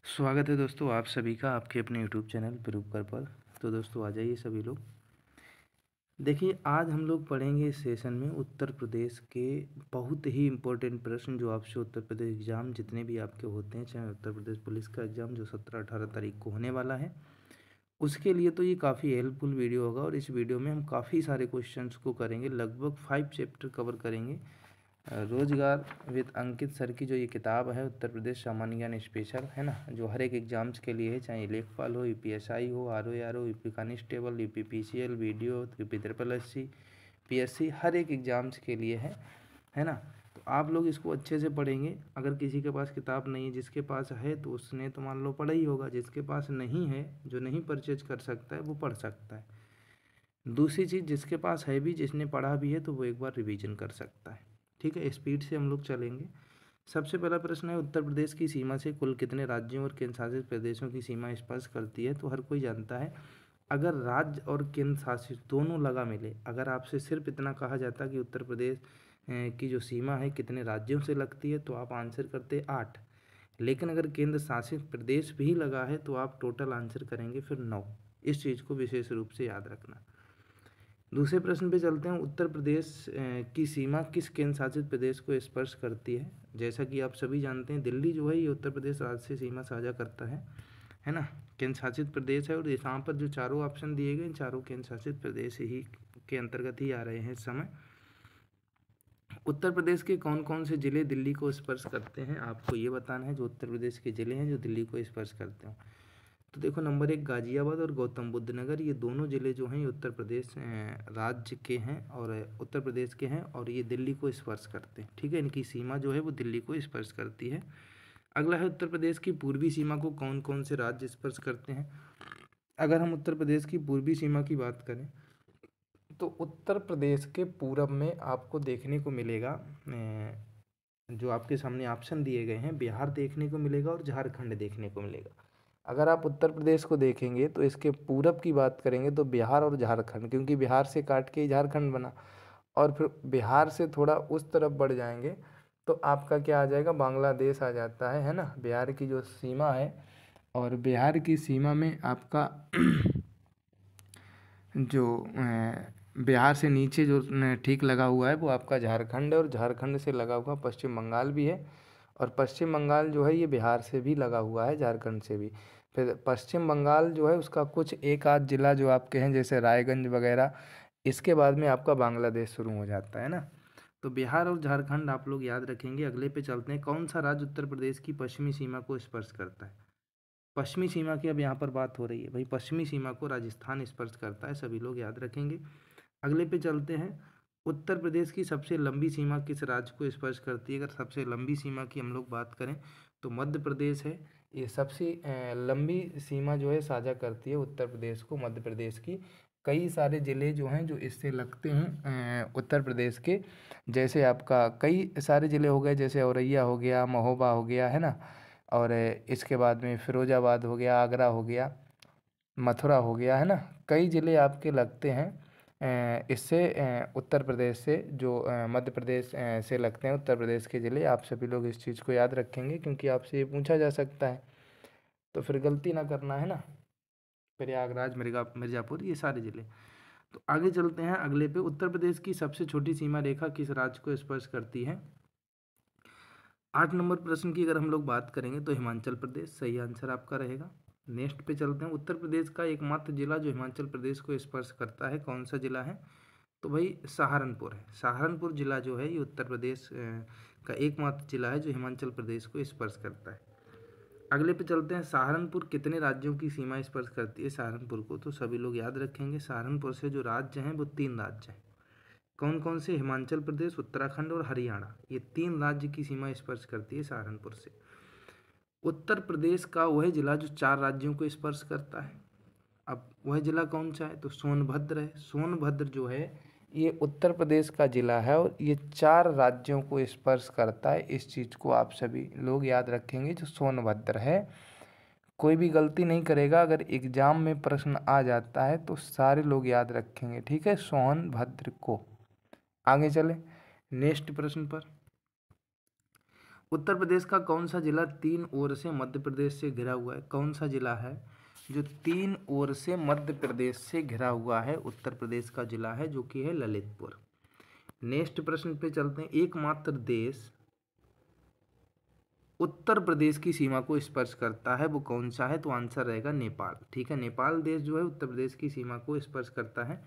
स्वागत है दोस्तों आप सभी का आपके अपने यूट्यूब चैनल पिरूपकर पर। तो दोस्तों आ जाइए सभी लोग। देखिए आज हम लोग पढ़ेंगे इस सेशन में उत्तर प्रदेश के बहुत ही इम्पोर्टेंट प्रश्न जो आपसे उत्तर प्रदेश एग्ज़ाम जितने भी आपके होते हैं, चाहे उत्तर प्रदेश पुलिस का एग्ज़ाम जो 17-18 तारीख को होने वाला है, उसके लिए तो ये काफ़ी हेल्पफुल वीडियो होगा। और इस वीडियो में हम काफ़ी सारे क्वेश्चंस को करेंगे, लगभग 5 चैप्टर कवर करेंगे। रोजगार विद अंकित सर की जो ये किताब है उत्तर प्रदेश सामान्य ज्ञान स्पेशल है ना, जो हर एक एग्जाम्स के लिए है, चाहे लेखपाल हो, यूपीएसआई हो, आरओ हो, UP constable, UP PCL, video, UP triple SC, PSC, हर एक एग्जाम्स के लिए है ना। तो आप लोग इसको अच्छे से पढ़ेंगे। अगर किसी के पास किताब नहीं है, जिसके पास है तो उसने तो मान लो पढ़ा ही होगा, जिसके पास नहीं है, जो नहीं परचेज कर सकता है, वो पढ़ सकता है। दूसरी चीज़, जिसके पास है भी, जिसने पढ़ा भी है, तो वो एक बार रिवीजन कर सकता है। ठीक है, स्पीड से हम लोग चलेंगे। सबसे पहला प्रश्न है, उत्तर प्रदेश की सीमा से कुल कितने राज्यों और केंद्र शासित प्रदेशों की सीमा स्पर्श करती है? तो हर कोई जानता है, अगर राज्य और केंद्र शासित दोनों लगा मिले, अगर आपसे सिर्फ इतना कहा जाता कि उत्तर प्रदेश की जो सीमा है कितने राज्यों से लगती है, तो आप आंसर करते 8। लेकिन अगर केंद्र शासित प्रदेश भी लगा है तो आप टोटल आंसर करेंगे फिर 9। इस चीज़ को विशेष रूप से याद रखना। दूसरे प्रश्न पे चलते हैं, उत्तर प्रदेश की सीमा किस केंद्र शासित प्रदेश को स्पर्श करती है? जैसा कि आप सभी जानते हैं, दिल्ली जो है ये उत्तर प्रदेश राज्य से सीमा साझा करता है ना, केंद्र शासित प्रदेश है। और यहाँ पर जो चारों ऑप्शन दिए गए, चारों केंद्र शासित प्रदेश ही के अंतर्गत ही आ रहे हैं इस समय। उत्तर प्रदेश के कौन कौन से जिले दिल्ली को स्पर्श करते हैं, आपको ये बताना है, जो उत्तर प्रदेश के जिले हैं जो दिल्ली को स्पर्श करते हैं। तो देखो, नंबर 1 गाजियाबाद और गौतम बुद्ध नगर, ये दोनों ज़िले जो हैं ये उत्तर प्रदेश राज्य के हैं और उत्तर प्रदेश के हैं, और ये दिल्ली को स्पर्श करते हैं। ठीक है, इनकी सीमा जो है वो दिल्ली को स्पर्श करती है। अगला है, उत्तर प्रदेश की पूर्वी सीमा को कौन कौन से राज्य स्पर्श करते हैं? अगर हम उत्तर प्रदेश की पूर्वी सीमा की बात करें, तो उत्तर प्रदेश के पूरब में आपको देखने को मिलेगा, जो आपके सामने ऑप्शन दिए गए हैं, बिहार देखने को मिलेगा और झारखंड देखने को मिलेगा। अगर आप उत्तर प्रदेश को देखेंगे तो इसके पूरब की बात करेंगे तो बिहार और झारखंड, क्योंकि बिहार से काट के ही झारखंड बना। और फिर बिहार से थोड़ा उस तरफ बढ़ जाएंगे तो आपका क्या आ जाएगा, बांग्लादेश आ जाता है ना। बिहार की जो सीमा है, और बिहार की सीमा में आपका जो बिहार से नीचे जो ठीक लगा हुआ है वो आपका झारखंड है, और झारखंड से लगा हुआ पश्चिम बंगाल भी है। और पश्चिम बंगाल जो है ये बिहार से भी लगा हुआ है, झारखंड से भी। फिर पश्चिम बंगाल जो है उसका कुछ एक आध जिला जो आपके हैं, जैसे रायगंज वगैरह, इसके बाद में आपका बांग्लादेश शुरू हो जाता है ना। तो बिहार और झारखंड आप लोग याद रखेंगे। अगले पे चलते हैं, कौन सा राज्य उत्तर प्रदेश की पश्चिमी सीमा को स्पर्श करता है? पश्चिमी सीमा की अब यहाँ पर बात हो रही है भाई, पश्चिमी सीमा को राजस्थान स्पर्श करता है, सभी लोग याद रखेंगे। अगले पे चलते हैं, उत्तर प्रदेश की सबसे लंबी सीमा किस राज्य को स्पर्श करती है? अगर सबसे लंबी सीमा की हम लोग बात करें तो मध्य प्रदेश है। ये सबसे लंबी सीमा जो है साझा करती है उत्तर प्रदेश को, मध्य प्रदेश की। कई सारे ज़िले जो हैं जो इससे लगते हैं उत्तर प्रदेश के, जैसे आपका कई सारे ज़िले हो गए, जैसे औरैया हो गया, महोबा हो गया, है ना। और इसके बाद में फिरोजाबाद हो गया, आगरा हो गया, मथुरा हो गया, है ना। कई ज़िले आपके लगते हैं इससे उत्तर प्रदेश से, जो मध्य प्रदेश से लगते हैं उत्तर प्रदेश के ज़िले। आप सभी लोग इस चीज़ को याद रखेंगे, क्योंकि आपसे ये पूछा जा सकता है, तो फिर गलती ना करना, है ना। प्रयागराज, मिर्ज़ापुर, ये सारे ज़िले। तो आगे चलते हैं अगले पे, उत्तर प्रदेश की सबसे छोटी सीमा रेखा किस राज्य को स्पर्श करती है? 8 नंबर प्रश्न की अगर हम लोग बात करेंगे तो हिमाचल प्रदेश सही आंसर आपका रहेगा। नेक्स्ट पे चलते हैं, उत्तर प्रदेश का एकमात्र जिला जो हिमाचल प्रदेश को स्पर्श करता है, कौन सा जिला है? तो भाई सहारनपुर है। सहारनपुर जिला जो है ये उत्तर प्रदेश का एकमात्र जिला है जो हिमाचल प्रदेश को स्पर्श करता है। अगले पे चलते हैं, सहारनपुर कितने राज्यों की सीमा स्पर्श करती है? सहारनपुर को तो सभी लोग याद रखेंगे, सहारनपुर से जो राज्य हैं वो 3 राज्य हैं। कौन कौन से? हिमाचल प्रदेश, उत्तराखंड और हरियाणा, ये 3 राज्य की सीमा स्पर्श करती है सहारनपुर से। उत्तर प्रदेश का वह जिला जो 4 राज्यों को स्पर्श करता है, अब वह जिला कौन सा है? तो सोनभद्र है। सोनभद्र जो है ये उत्तर प्रदेश का जिला है, और ये 4 राज्यों को स्पर्श करता है। इस चीज़ को आप सभी लोग याद रखेंगे, जो सोनभद्र है। कोई भी गलती नहीं करेगा, अगर एग्जाम में प्रश्न आ जाता है तो सारे लोग याद रखेंगे, ठीक है, सोनभद्र को। आगे चले नेक्स्ट प्रश्न पर, उत्तर प्रदेश का कौन सा जिला 3 ओर से मध्य प्रदेश से घिरा हुआ है? कौन सा जिला है जो 3 ओर से मध्य प्रदेश से घिरा हुआ है? उत्तर प्रदेश का जिला है जो कि है ललितपुर। नेक्स्ट प्रश्न पे चलते हैं। एकमात्र देश उत्तर प्रदेश की सीमा को स्पर्श करता है वो कौन सा है? तो आंसर रहेगा नेपाल। ठीक है, नेपाल देश जो है उत्तर प्रदेश की सीमा को स्पर्श करता है।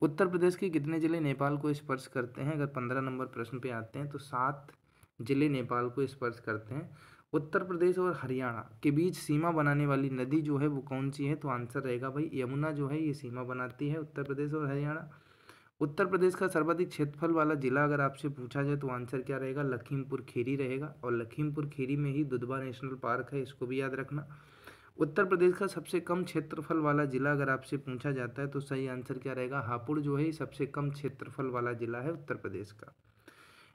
उत्तर प्रदेश के कितने जिले नेपाल को स्पर्श करते हैं? अगर 15 नंबर प्रश्न पे आते हैं तो 7 जिले नेपाल को स्पर्श करते हैं। उत्तर प्रदेश और हरियाणा के बीच सीमा बनाने वाली नदी जो है वो कौन सी है? तो आंसर रहेगा भाई यमुना जो है ये सीमा बनाती है उत्तर प्रदेश और हरियाणा। उत्तर प्रदेश का सर्वाधिक क्षेत्रफल वाला जिला अगर आपसे पूछा जाए तो आंसर क्या रहेगा? लखीमपुर खीरी रहेगा, और लखीमपुर खीरी में ही दुधवा नेशनल पार्क है, इसको भी याद रखना। उत्तर प्रदेश का सबसे कम क्षेत्रफल वाला जिला अगर आपसे पूछा जाता है तो सही आंसर क्या रहेगा? हापुड़ जो है सबसे कम क्षेत्रफल वाला जिला है उत्तर प्रदेश का।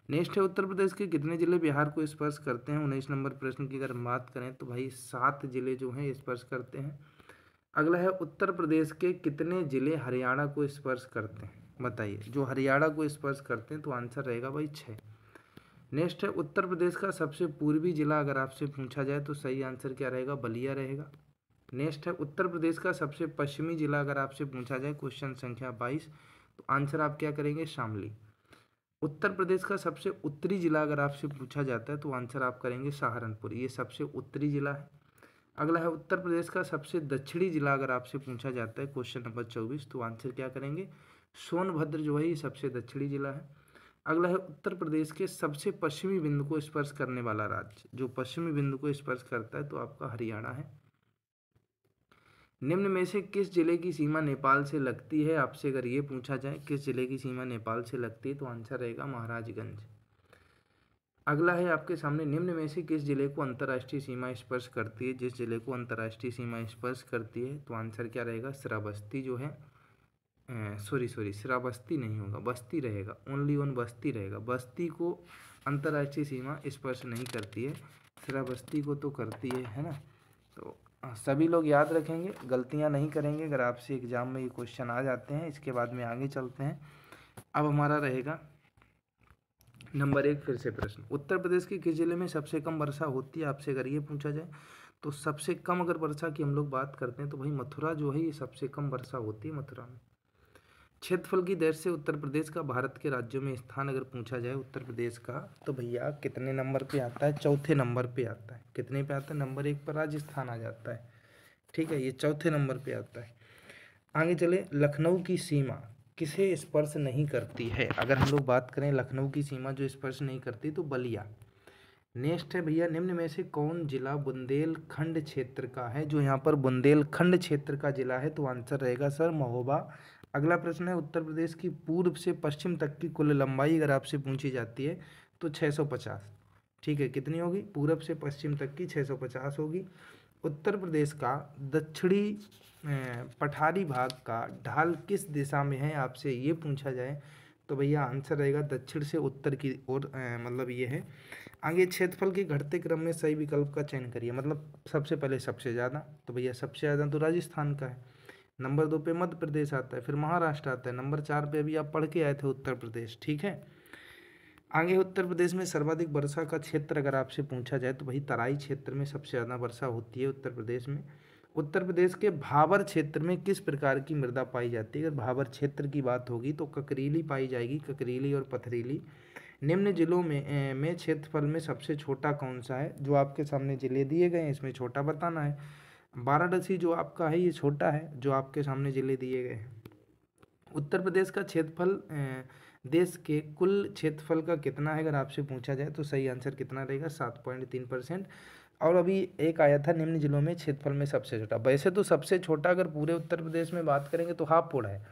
नेक्स्ट है, उत्तर प्रदेश के कितने जिले बिहार को स्पर्श करते हैं? 19 नंबर प्रश्न की अगर हम बात करें तो भाई 7 जिले जो हैं स्पर्श करते हैं। अगला है, उत्तर प्रदेश के कितने जिले हरियाणा को स्पर्श करते हैं? बताइए, जो हरियाणा को स्पर्श करते हैं तो आंसर रहेगा भाई 6। नेक्स्ट है, उत्तर प्रदेश का सबसे पूर्वी जिला अगर आपसे पूछा जाए तो सही आंसर क्या रहेगा? बलिया रहेगा। नेक्स्ट है, उत्तर प्रदेश का सबसे पश्चिमी जिला अगर आपसे पूछा जाए क्वेश्चन संख्या 22 तो आंसर आप क्या करेंगे? शामली। उत्तर प्रदेश का सबसे उत्तरी जिला अगर आपसे पूछा जाता है तो आंसर आप करेंगे सहारनपुर, ये सबसे उत्तरी जिला है। अगला है, उत्तर प्रदेश का सबसे दक्षिणी जिला अगर आपसे पूछा जाता है क्वेश्चन नंबर 24 तो आंसर क्या करेंगे? सोनभद्र जो है ये सबसे दक्षिणी जिला है। अगला है, उत्तर प्रदेश के सबसे पश्चिमी बिंदु को स्पर्श करने वाला राज्य, जो पश्चिमी बिंदु को स्पर्श करता है तो आपका हरियाणा है। निम्न में से किस जिले की सीमा नेपाल से लगती है? आपसे अगर ये पूछा जाए किस जिले की सीमा नेपाल से लगती है तो आंसर रहेगा महाराजगंज। अगला है आपके सामने, निम्न में से किस जिले को अंतर्राष्ट्रीय सीमा स्पर्श करती है? जिस जिले को अंतर्राष्ट्रीय सीमा स्पर्श करती है तो आंसर क्या रहेगा? श्रावस्ती जो है, सॉरी श्रावस्ती नहीं होगा, बस्ती रहेगा, ओनली वन बस्ती रहेगा। बस्ती को अंतर्राष्ट्रीय सीमा स्पर्श नहीं करती है, श्रावस्ती को तो करती है ना। तो सभी लोग याद रखेंगे, गलतियां नहीं करेंगे अगर आपसे एग्जाम में ये क्वेश्चन आ जाते हैं। इसके बाद में आगे चलते हैं। अब हमारा रहेगा नंबर 1 फिर से प्रश्न, उत्तर प्रदेश के किस जिले में सबसे कम वर्षा होती है? आपसे अगर ये पूछा जाए तो सबसे कम अगर वर्षा की हम लोग बात करते हैं तो भाई मथुरा जो है ये सबसे कम वर्षा होती है, मथुरा में। क्षेत्रफल की दृष्टि से उत्तर प्रदेश का भारत के राज्यों में स्थान अगर पूछा जाए उत्तर प्रदेश का तो भैया कितने नंबर पे आता है? चौथे नंबर पे आता है। कितने पे आता है? नंबर 1 पर राजस्थान आ जाता है। ठीक है, ये चौथे नंबर पे आता है। आगे चले, लखनऊ की सीमा किसे स्पर्श नहीं करती है? अगर हम लोग बात करें लखनऊ की सीमा जो स्पर्श नहीं करती तो बलिया। नेक्स्ट है भैया, निम्न में से कौन जिला बुंदेलखंड क्षेत्र का है? जो यहाँ पर बुंदेलखंड क्षेत्र का जिला है तो आंसर रहेगा सर महोबा। अगला प्रश्न है, उत्तर प्रदेश की पूर्व से पश्चिम तक की कुल लंबाई अगर आपसे पूछी जाती है तो 650। ठीक है, कितनी होगी? पूर्व से पश्चिम तक की 650 होगी। उत्तर प्रदेश का दक्षिणी पठारी भाग का ढाल किस दिशा में है? आपसे ये पूछा जाए तो भैया आंसर रहेगा दक्षिण से उत्तर की ओर, मतलब ये है। आगे, क्षेत्रफल के घटते क्रम में सही विकल्प का चयन करिए, मतलब सबसे पहले सबसे ज़्यादा, तो भैया सबसे ज़्यादा तो राजस्थान का है। नंबर 2 पे मध्य प्रदेश आता है, फिर महाराष्ट्र आता है, नंबर 4 पे अभी आप पढ़ के आए थे उत्तर प्रदेश। ठीक है, आगे उत्तर प्रदेश में सर्वाधिक वर्षा का क्षेत्र अगर आपसे पूछा जाए तो वही तराई क्षेत्र में सबसे ज़्यादा वर्षा होती है उत्तर प्रदेश में। उत्तर प्रदेश के भाबर क्षेत्र में किस प्रकार की मृदा पाई जाती है? अगर भाबर क्षेत्र की बात होगी तो ककरीली पाई जाएगी, ककरीली और पथरीली। निम्न जिलों में क्षेत्रफल में सबसे छोटा कौन सा है? जो आपके सामने जिले दिए गए हैं इसमें छोटा बताना है। वाराणसी जो आपका है ये छोटा है, जो आपके सामने जिले दिए गए हैं। उत्तर प्रदेश का क्षेत्रफल देश के कुल क्षेत्रफल का कितना है अगर आपसे पूछा जाए तो सही आंसर कितना रहेगा? 7.3%। और अभी एक आया था, निम्न जिलों में क्षेत्रफल में सबसे छोटा। वैसे तो सबसे छोटा अगर पूरे उत्तर प्रदेश में बात करेंगे तो हापुड़ है,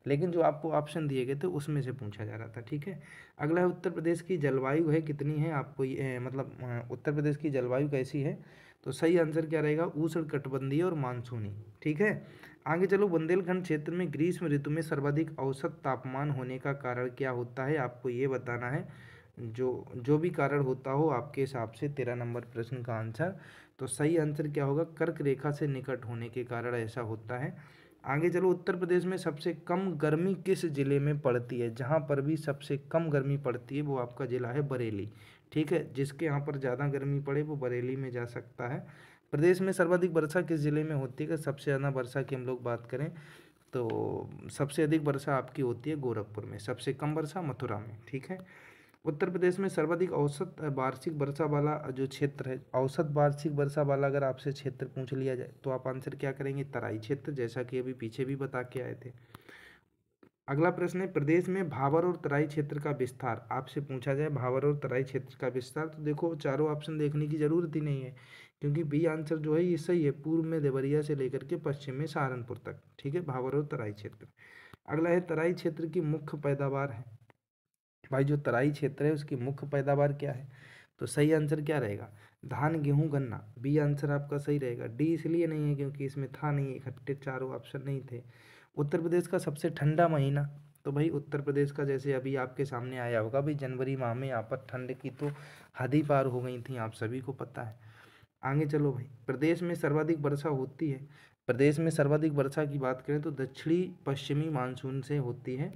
लेकिन जो आपको ऑप्शन दिए गए थे उसमें से पूछा जा रहा था। ठीक है, अगला है, उत्तर प्रदेश की जलवायु है कितनी है? आपको मतलब उत्तर प्रदेश की जलवायु कैसी है? तो सही आंसर क्या रहेगा? उष्णकटिबंधीय और मानसूनी। ठीक है, आगे चलो, बुंदेलखंड क्षेत्र में ग्रीष्म ऋतु में सर्वाधिक औसत तापमान होने का कारण क्या होता है? आपको ये बताना है। जो भी कारण होता हो आपके हिसाब से 13 नंबर प्रश्न का आंसर। तो सही आंसर क्या होगा? कर्क रेखा से निकट होने के कारण ऐसा होता है। आगे चलो, उत्तर प्रदेश में सबसे कम गर्मी किस जिले में पड़ती है? जहाँ पर भी सबसे कम गर्मी पड़ती है वो आपका जिला है बरेली। ठीक है। जिसके यहाँ पर ज़्यादा गर्मी पड़े वो बरेली में जा सकता है। प्रदेश में सर्वाधिक वर्षा किस जिले में होती है? अगर सबसे ज़्यादा वर्षा की हम लोग बात करें तो सबसे अधिक वर्षा आपकी होती है गोरखपुर में, सबसे कम वर्षा मथुरा में, ठीक है। उत्तर प्रदेश में सर्वाधिक औसत वार्षिक वर्षा वाला जो क्षेत्र है, औसत वार्षिक वर्षा वाला अगर आपसे क्षेत्र पूछ लिया जाए तो आप आंसर क्या करेंगे? तराई क्षेत्र, जैसा कि अभी पीछे भी बता के आए थे। अगला प्रश्न है, प्रदेश में भाबर और तराई क्षेत्र का विस्तार आपसे पूछा जाए, भाबर और तराई क्षेत्र का विस्तार, तो देखो चारों ऑप्शन देखने की जरूरत ही नहीं है, क्योंकि बी आंसर जो है ये सही है, पूर्व में देवरिया से लेकर के पश्चिम में सहारनपुर तक, ठीक है, भाबर और तराई क्षेत्र। अगला है, तराई क्षेत्र की मुख्य पैदावार है, भाई जो तराई क्षेत्र है उसकी मुख्य पैदावार क्या है? तो सही आंसर क्या रहेगा? धान, गेहूं, गन्ना, बी आंसर आपका सही रहेगा। डी इसलिए नहीं है क्योंकि इसमें था नहीं, इकट्ठे चारों ऑप्शन नहीं थे। उत्तर प्रदेश का सबसे ठंडा महीना, तो भाई उत्तर प्रदेश का जैसे अभी आपके सामने आया होगा भाई, जनवरी माह में यहाँ पर ठंड की तो हद ही पार हो गई थी, आप सभी को पता है। आगे चलो भाई, प्रदेश में सर्वाधिक वर्षा होती है, प्रदेश में सर्वाधिक वर्षा की बात करें तो दक्षिणी पश्चिमी मानसून से होती है।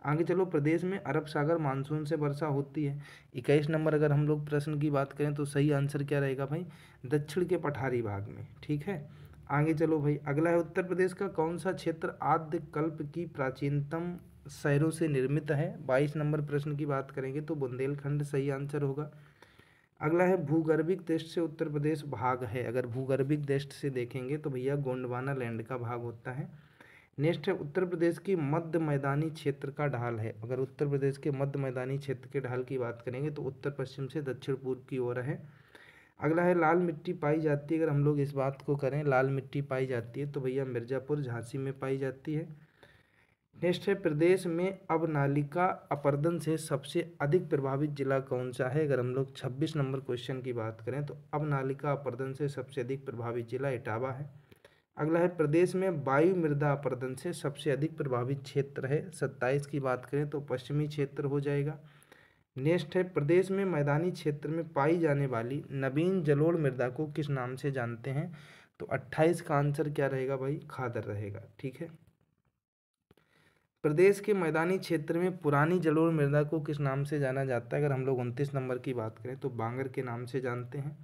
आगे चलो, प्रदेश में अरब सागर मानसून से वर्षा होती है। 21 नंबर अगर हम लोग प्रश्न की बात करें तो सही आंसर क्या रहेगा भाई? दक्षिण के पठारी भाग में, ठीक है। आगे चलो भाई, अगला है, उत्तर प्रदेश का कौन सा क्षेत्र आद्य कल्प की प्राचीनतम शहरों से निर्मित है? 22 नंबर प्रश्न की बात करेंगे तो बुंदेलखंड सही आंसर होगा। अगला है, भूगर्भिक दृष्टि से उत्तर प्रदेश भाग है, अगर भूगर्भिक दृष्टि से देखेंगे तो भैया गोंडवाना लैंड का भाग होता है। नेक्स्ट है, उत्तर प्रदेश की मध्य मैदानी क्षेत्र का ढाल है, अगर उत्तर प्रदेश के मध्य मैदानी क्षेत्र के ढाल की बात करेंगे तो उत्तर पश्चिम से दक्षिण पूर्व की ओर है। अगला है, लाल मिट्टी पाई जाती है, अगर हम लोग इस बात को करें लाल मिट्टी पाई जाती है तो भैया मिर्ज़ापुर झांसी में पाई जाती है। नेक्स्ट है, प्रदेश में अवनालिका अपरदन से सबसे अधिक प्रभावित जिला कौन सा है? अगर हम लोग 26 नंबर क्वेश्चन की बात करें तो अवनालिका अपरदन से सबसे अधिक प्रभावित जिला इटावा है। अगला है, प्रदेश में वायु मृदा अपरदन से सबसे अधिक प्रभावित क्षेत्र है, 27 की बात करें तो पश्चिमी क्षेत्र हो जाएगा। नेक्स्ट है, प्रदेश में मैदानी क्षेत्र में पाई जाने वाली नवीन जलोढ़ मृदा को किस नाम से जानते हैं? तो 28 का आंसर क्या रहेगा भाई? खादर रहेगा, ठीक है। प्रदेश के मैदानी क्षेत्र में पुरानी जलोढ़ मृदा को किस नाम से जाना जाता है? अगर हम लोग 29 नंबर की बात करें तो बांगर के नाम से जानते हैं।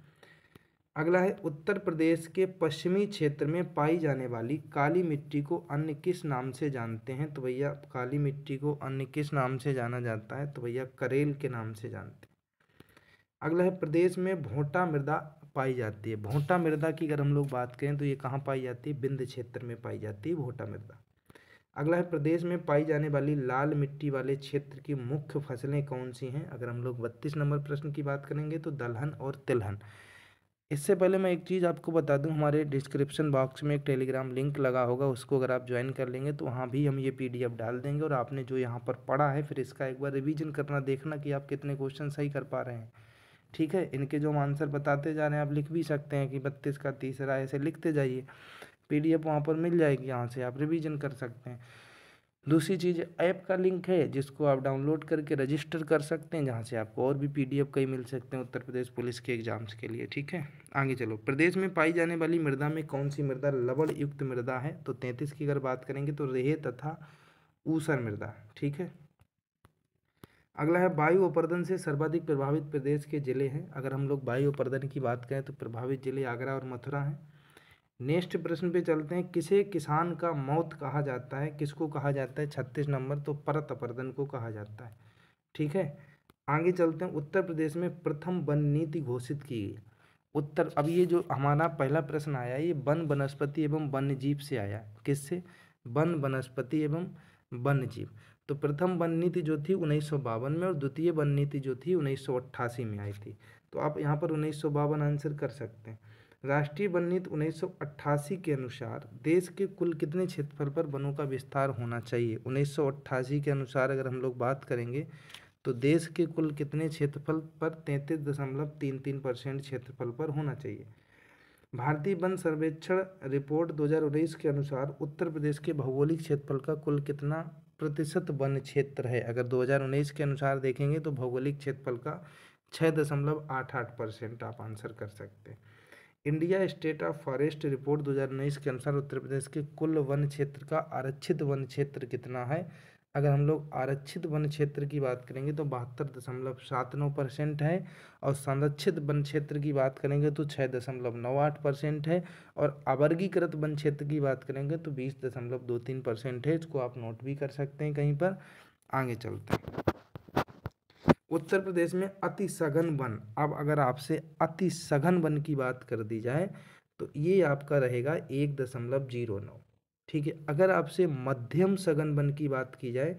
अगला है, उत्तर प्रदेश के पश्चिमी क्षेत्र में पाई जाने वाली काली मिट्टी को अन्य किस नाम से जानते हैं? तो भैया काली मिट्टी को अन्य किस नाम से जाना जाता है? तो भैया करेल के नाम से जानते हैं। अगला है, प्रदेश में भोंटा मृदा पाई जाती है, भोंटा मृदा की अगर हम लोग बात करें तो ये कहाँ पाई जाती है? विंध्य क्षेत्र में पाई जाती है भोंटा मृदा। अगला है, प्रदेश में पाई जाने वाली लाल मिट्टी वाले क्षेत्र की मुख्य फसलें कौन सी हैं? अगर हम लोग 32 नंबर प्रश्न की बात करेंगे तो दलहन और तिलहन। इससे पहले मैं एक चीज़ आपको बता दूं, हमारे डिस्क्रिप्शन बॉक्स में एक टेलीग्राम लिंक लगा होगा, उसको अगर आप ज्वाइन कर लेंगे तो वहाँ भी हम ये पीडीएफ डाल देंगे, और आपने जो यहाँ पर पढ़ा है फिर इसका एक बार रिवीजन करना, देखना कि आप कितने क्वेश्चन सही कर पा रहे हैं, ठीक है। इनके जो हम आंसर बताते जा रहे हैं आप लिख भी सकते हैं कि 32 का तीसरा, ऐसे लिखते जाइए, पीडीएफ वहाँ पर मिल जाएगी, यहाँ से आप रिवीजन कर सकते हैं। दूसरी चीज़, ऐप का लिंक है जिसको आप डाउनलोड करके रजिस्टर कर सकते हैं, जहाँ से आपको और भी पीडीएफ कई मिल सकते हैं उत्तर प्रदेश पुलिस के एग्जाम्स के लिए, ठीक है। आगे चलो, प्रदेश में पाई जाने वाली मृदा में कौन सी मृदा लवण युक्त मृदा है? तो 33 की अगर बात करेंगे तो रेह तथा ऊसर मृदा, ठीक है। अगला है, वायु अपर्दन से सर्वाधिक प्रभावित प्रदेश के जिले हैं, अगर हम लोग वायु अपर्दन की बात करें तो प्रभावित जिले आगरा और मथुरा हैं। नेक्स्ट प्रश्न पे चलते हैं, किसे किसान का मौत कहा जाता है? किसको कहा जाता है? 36 नंबर, तो परत अपर्दन को कहा जाता है, ठीक है। आगे चलते हैं, उत्तर प्रदेश में प्रथम वन नीति घोषित की गई। अब ये जो हमारा पहला प्रश्न आया ये वन वनस्पति एवं वन्य जीव से आया, किससे? वन वनस्पति एवं वन्य जीव। तो प्रथम वन नीति जो थी 1952 में, और द्वितीय वन नीति जो थी 1988 में आई थी, तो आप यहाँ पर 1952 आंसर कर सकते हैं। राष्ट्रीय वन नीति 1988 के अनुसार देश के कुल कितने क्षेत्रफल पर वनों का विस्तार होना चाहिए? 1988 के अनुसार अगर हम लोग बात करेंगे तो देश के कुल कितने क्षेत्रफल पर? 33.33% क्षेत्रफल पर होना चाहिए। भारतीय वन सर्वेक्षण रिपोर्ट 2019 के अनुसार उत्तर प्रदेश के भौगोलिक क्षेत्रफल का कुल कितना प्रतिशत वन क्षेत्र है? अगर 2019 के अनुसार देखेंगे तो भौगोलिक क्षेत्रफल का 6.88% आप आंसर कर सकते हैं। India state of forest report 2019 के अनुसार उत्तर प्रदेश के कुल वन क्षेत्र का आरक्षित वन क्षेत्र कितना है? अगर हम लोग आरक्षित वन क्षेत्र की बात करेंगे तो 72.79% है, और संरक्षित वन क्षेत्र की बात करेंगे तो 6.98% है, और अवर्गीकृत वन क्षेत्र की बात करेंगे तो 20.23% है। इसको आप नोट भी कर सकते हैं कहीं पर। आगे चलते हैं। उत्तर प्रदेश में अति सघन वन, अब अगर आपसे अति सघन वन की बात कर दी जाए तो ये आपका रहेगा 1.09। ठीक है। अगर आपसे मध्यम सघन वन की बात की जाए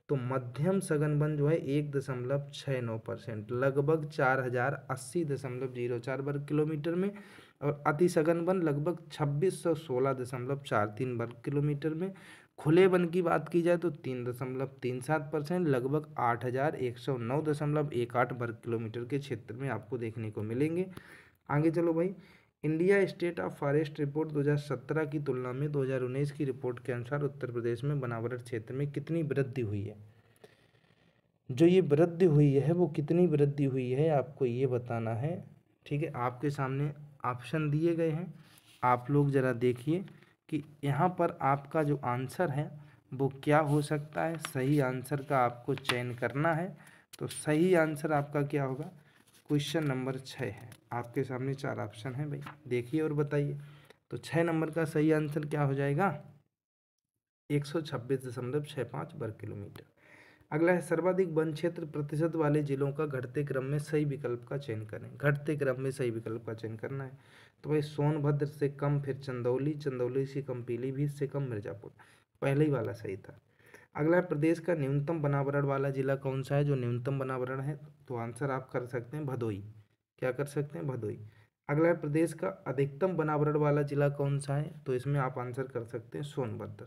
तो मध्यम सघन वन जो है 1.69%, लगभग 4080.04 वर्ग किलोमीटर में, और अति सघन वन लगभग 2616.43 वर्ग किलोमीटर में। खुले वन की बात की जाए तो 3.37%, लगभग 8109.18 वर्ग किलोमीटर के क्षेत्र में आपको देखने को मिलेंगे। आगे चलो भाई। India state of forest report 2017 की तुलना में 2019 की रिपोर्ट के अनुसार उत्तर प्रदेश में वनावरण क्षेत्र में कितनी वृद्धि हुई है। जो ये वृद्धि हुई है वो कितनी वृद्धि हुई है आपको ये बताना है। ठीक है। आपके सामने ऑप्शन दिए गए हैं, आप लोग ज़रा देखिए कि यहाँ पर आपका जो आंसर है वो क्या हो सकता है। सही आंसर का आपको चयन करना है। तो सही आंसर आपका क्या होगा, क्वेश्चन नंबर 6 है। आपके सामने 4 ऑप्शन है भाई, देखिए और बताइए। तो 6 नंबर का सही आंसर क्या हो जाएगा, 126.65 वर्ग किलोमीटर। अगला है सर्वाधिक वन क्षेत्र प्रतिशत वाले जिलों का घटते क्रम में सही विकल्प का चयन करें। घटते क्रम में सही विकल्प का चयन करना है। तो भाई सोनभद्र से कम, फिर चंदौली, चंदौली से कम पीलीभीत, से कम मिर्जापुर। पहले ही वाला सही था। अगला है प्रदेश का न्यूनतम वनावरण वाला जिला कौन सा है। जो न्यूनतम वनावरण है तो आंसर आप कर सकते हैं भदोई। क्या कर सकते हैं, भदोई। अगला है प्रदेश का अधिकतम वनावरण वाला जिला कौन सा है। तो इसमें आप आंसर कर सकते हैं सोनभद्र।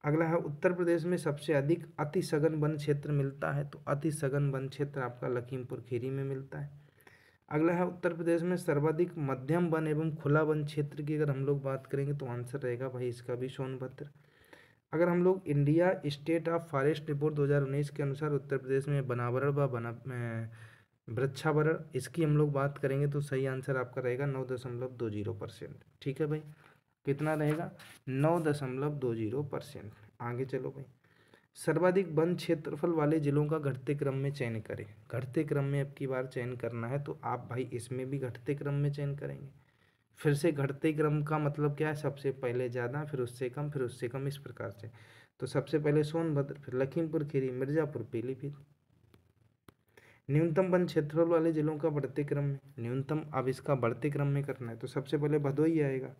अगला है उत्तर प्रदेश में सबसे अधिक अति सघन वन क्षेत्र मिलता है। तो अति सघन वन क्षेत्र आपका लखीमपुर खीरी में मिलता है। अगला है उत्तर प्रदेश में सर्वाधिक मध्यम वन एवं खुला वन क्षेत्र की अगर हम लोग बात करेंगे तो आंसर रहेगा भाई इसका भी सोनभद्र। अगर हम लोग India state of forest report 2019 के अनुसार उत्तर प्रदेश में वनावरण व वृक्षावरण इसकी हम लोग बात करेंगे तो सही आंसर आपका रहेगा 9.20%। ठीक है भाई, कितना रहेगा, 9.20%। आगे चलो भाई। सर्वाधिक वन क्षेत्रफल वाले जिलों का घटते क्रम में चयन करें। घटते क्रम में अब की बार चयन करना है तो आप भाई इसमें भी घटते क्रम में चयन करेंगे। फिर से घटते क्रम का मतलब क्या है, सबसे पहले ज़्यादा, फिर उससे कम, फिर उससे कम, इस प्रकार से। तो सबसे पहले सोनभद्र, फिर लखीमपुर खीरी, मिर्जापुर, पीलीभीत। न्यूनतम वन क्षेत्रफल वाले जिलों का बढ़ते क्रम में, न्यूनतम अब इसका बढ़ते क्रम में करना है तो सबसे पहले भदोई आएगा।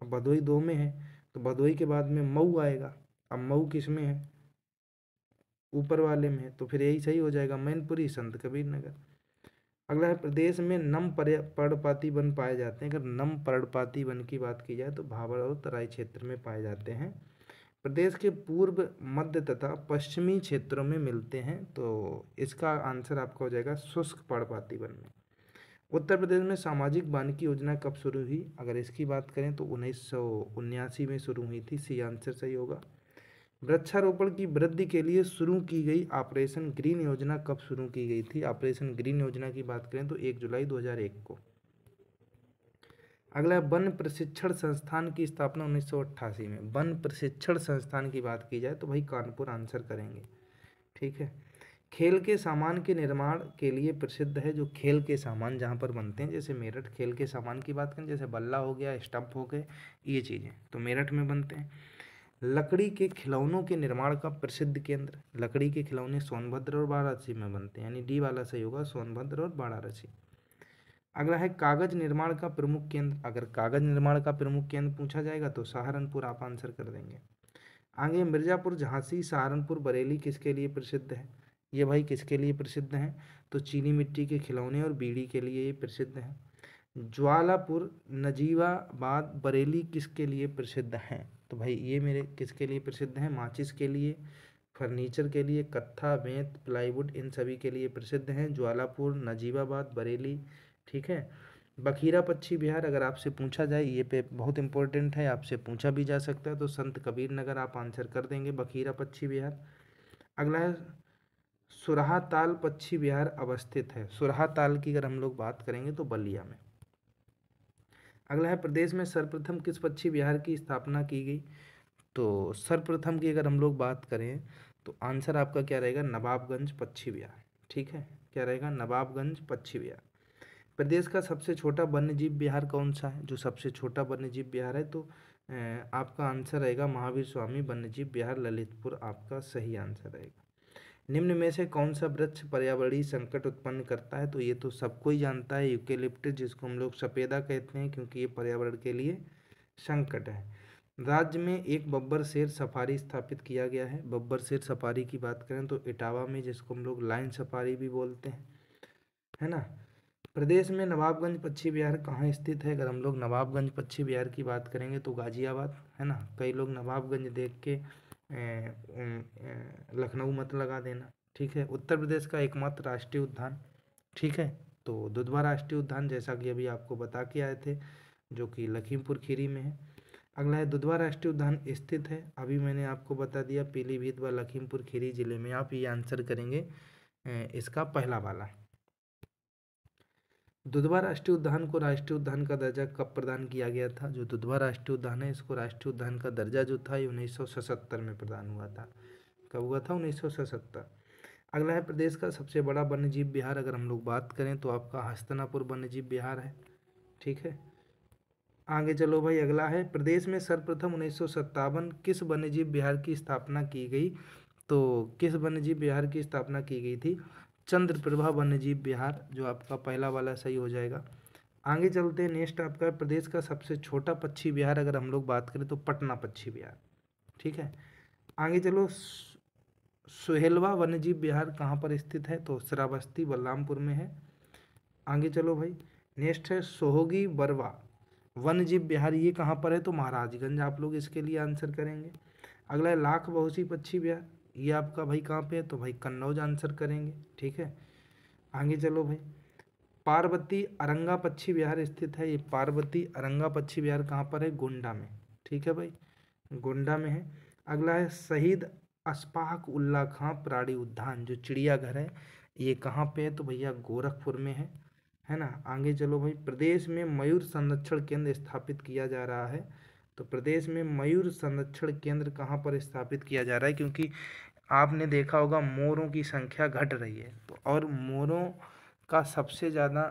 अब भदोई 2 में है तो भदोई के बाद में मऊ आएगा। अब मऊ किस में है, ऊपर वाले में है, तो फिर यही सही हो जाएगा, मैनपुरी, संत कबीर नगर। अगला है प्रदेश में नम पर्णपाती वन पाए जाते हैं। अगर नम पर्णपाती वन की बात की जाए तो भाबर और तराई क्षेत्र में पाए जाते हैं। प्रदेश के पूर्व, मध्य तथा पश्चिमी क्षेत्रों में मिलते हैं। तो इसका आंसर आपका हो जाएगा शुष्क पर्णपाती वन में। उत्तर प्रदेश में सामाजिक वानिकी योजना कब शुरू हुई। अगर इसकी बात करें तो 1979 में शुरू हुई थी। सी आंसर सही होगा। वृक्षारोपण की वृद्धि के लिए शुरू की गई ऑपरेशन ग्रीन योजना कब शुरू की गई थी। ऑपरेशन ग्रीन योजना की बात करें तो 1 जुलाई 2001 को। अगला वन प्रशिक्षण संस्थान की स्थापना 1988 में। वन प्रशिक्षण संस्थान की बात की जाए तो भाई कानपुर आंसर करेंगे। ठीक है। खेल के सामान के निर्माण के लिए प्रसिद्ध है। जो खेल के सामान जहाँ पर बनते हैं, जैसे मेरठ, खेल के सामान की बात करें जैसे बल्ला हो गया, स्टंप हो गए, ये चीज़ें तो मेरठ में बनते हैं। लकड़ी के खिलौनों के निर्माण का प्रसिद्ध केंद्र, लकड़ी के खिलौने सोनभद्र और वाराणसी में बनते हैं, यानी डी वाला सही होगा, सोनभद्र और वाराणसी। अगला है कागज निर्माण का प्रमुख केंद्र। अगर कागज निर्माण का प्रमुख केंद्र पूछा जाएगा तो सहारनपुर आप आंसर कर देंगे। आगे मिर्जापुर, झांसी, सहारनपुर, बरेली किसके लिए प्रसिद्ध है। ये भाई किसके लिए प्रसिद्ध हैं, तो चीनी मिट्टी के खिलौने और बीड़ी के लिए ये प्रसिद्ध हैं। ज्वालापुर, नजीबाबाद, बरेली किसके लिए प्रसिद्ध हैं। तो भाई ये मेरे किसके लिए प्रसिद्ध हैं, माचिस के लिए, फर्नीचर के लिए, कत्था, बेंत, प्लाईवुड, इन सभी के लिए प्रसिद्ध हैं ज्वालापुर, नजीबाबाद, बरेली। ठीक है। बखीरा पक्षी विहार अगर आपसे पूछा जाए, ये पे बहुत इंपॉर्टेंट है, आपसे पूछा भी जा सकता है, तो संत कबीर नगर आप आंसर कर देंगे, बखीरा पक्षी विहार। अगला है सुरहा ताल पक्षी विहार अवस्थित है। सुरहा ताल की अगर हम लोग बात करेंगे तो बलिया में। अगला है प्रदेश में सर्वप्रथम किस पक्षी विहार की स्थापना की गई। तो सर्वप्रथम की अगर हम लोग बात करें तो आंसर आपका क्या रहेगा, नवाबगंज पश्चिम बिहार। ठीक है, क्या रहेगा, नवाबगंज पश्चिम बिहार। प्रदेश का सबसे छोटा वन्यजीव विहार कौन सा है, जो सबसे छोटा वन्यजीव विहार है, तो आपका आंसर रहेगा महावीर स्वामी वन्यजीव विहार ललितपुर, आपका सही आंसर रहेगा। निम्न में से कौन सा वृक्ष पर्यावरणीय संकट उत्पन्न करता है, तो ये तो सबको ही जानता है, यूकेलिप्टस, जिसको हम लोग सफेदा कहते हैं, क्योंकि ये पर्यावरण के लिए संकट है। राज्य में एक बब्बर शेर सफारी स्थापित किया गया है। बब्बर शेर सफारी की बात करें तो इटावा में, जिसको हम लोग लाइन सफारी भी बोलते हैं, है ना। प्रदेश में नवाबगंज पश्चिम बिहार कहाँ स्थित है, अगर हम लोग नवाबगंज पश्चिम बिहार की बात करेंगे तो गाजियाबाद, है ना। कई लोग नवाबगंज देख के लखनऊ मत लगा देना। ठीक है, उत्तर प्रदेश का एकमात्र राष्ट्रीय उद्यान, ठीक है, तो दुधवा राष्ट्रीय उद्यान, जैसा कि अभी आपको बता के आए थे, जो कि लखीमपुर खीरी में है। अगला है दुधवा राष्ट्रीय उद्यान स्थित है, अभी मैंने आपको बता दिया, पीलीभीत व लखीमपुर खीरी जिले में। आप ये आंसर करेंगे इसका पहला वाला। दुधवा राष्ट्रीय उद्यान को राष्ट्रीय उद्यान का दर्जा कब प्रदान किया गया था, जो दुधवा राष्ट्रीय उद्यान है, इसको राष्ट्रीय उद्यान का दर्जा जो था ये 1977 में प्रदान हुआ था। कब हुआ था, 1977। अगला है प्रदेश का सबसे बड़ा वन्यजीव विहार, अगर हम लोग बात करें तो आपका हस्तिनापुर वन्यजीव विहार है। ठीक है, आगे चलो भाई, अगला है प्रदेश में सर्वप्रथम 1957 किस वन्यजीव विहार की स्थापना की गई, तो किस वन्यजीव विहार की स्थापना की गई थी, चंद्रप्रभा वन्यजीव विहार, जो आपका पहला वाला सही हो जाएगा। आगे चलते हैं, नेक्स्ट आपका प्रदेश का सबसे छोटा पक्षी विहार, अगर हम लोग बात करें तो पटना पक्षी विहार। ठीक है, आगे चलो, सुहेलवा वन्यजीव विहार कहाँ पर स्थित है, तो श्रावस्ती बलरामपुर में है। आगे चलो भाई, नेक्स्ट है सोहोगी बरवा वन्यजीव विहार, ये कहाँ पर है, तो महाराजगंज, आप लोग इसके लिए आंसर करेंगे। अगला है लाख बहुसी पक्षी विहार, ये आपका भाई कहाँ पे है, तो भाई कन्नौज आंसर करेंगे। ठीक है, आगे चलो भाई, पार्वती अरंगा पक्षी विहार स्थित है, ये पार्वती अरंगा पक्षी विहार कहाँ पर है, गोंडा में। ठीक है भाई, गोंडा में है। अगला है शहीद अशफाक उल्ला खां प्राणी उद्यान, जो चिड़ियाघर है, ये कहाँ पे है, तो भैया गोरखपुर में है ना। आगे चलो भाई, प्रदेश में मयूर संरक्षण केंद्र स्थापित किया जा रहा है, तो प्रदेश में मयूर संरक्षण केंद्र कहाँ पर स्थापित किया जा रहा है, क्योंकि आपने देखा होगा मोरों की संख्या घट रही है, तो और मोरों का सबसे ज़्यादा